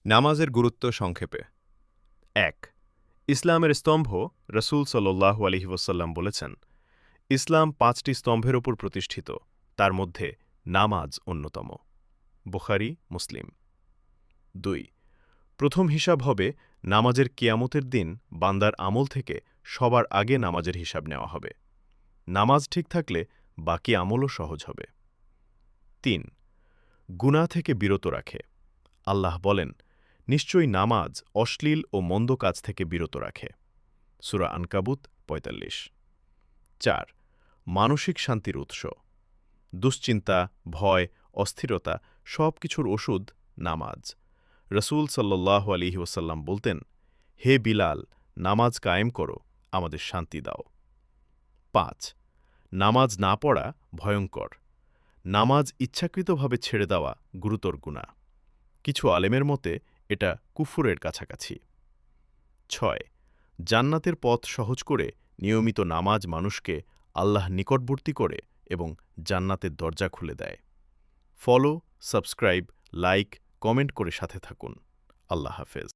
নামাজের গুরুত্ব সংক্ষেপে। ১. ইসলামের স্তম্ভ রাসূল সাল্লাল্লাহু আলাইহি ওয়াসাল্লাম বলেছেন, ইসলাম ৫টি স্তম্ভের উপর প্রতিষ্ঠিত, তার মধ্যে নামাজ অন্যতম। বুখারী, মুসলিম। ২. প্রথম হিসাব হবে নামাজের কিয়ামতের দিন বান্দার আমল থেকে সবার আগে নামাজের হিসাব নেওয়া হবে। নামাজ ঠিক থাকলে বাকি আমলও সহজ হবে। ৩. গুনাহ থেকে বিরত রাখে। আল্লাহ বলেন, নিশ্চয়ই নামাজ অশ্লীল ও মন্দ কাজ থেকে বিরত রাখে। সূরা আনকাবুত ৪৫। ৪. মানসিক শান্তির উৎস। দুশ্চিন্তা, ভয়, অস্থিরতা সবকিছুর ওষুধ নামাজ। রাসূল সাল্লাল্লাহু আলাইহি ওয়াসাল্লাম বলতেন, হে বিলাল, নামাজ কায়েম করো, আমাদের শান্তি দাও। ৫. নামাজ না পড়া ভয়ঙ্কর। নামাজ ইচ্ছাকৃতভাবে ছেড়ে দেওয়া গুরুতর গুনাহ। কিছু আলেমের মতে এটা কুফরের কাছাকাছি। ৬. জান্নাতের পথ সহজ করে নিয়মিত নামাজ মানুষকে আল্লাহ নিকটবর্তী করে এবং জান্নাতের দরজা খুলে দেয়। ফলো, সাবস্ক্রাইব, লাইক, কমেন্ট করে সাথে থাকুন। আল্লাহ হাফেজ।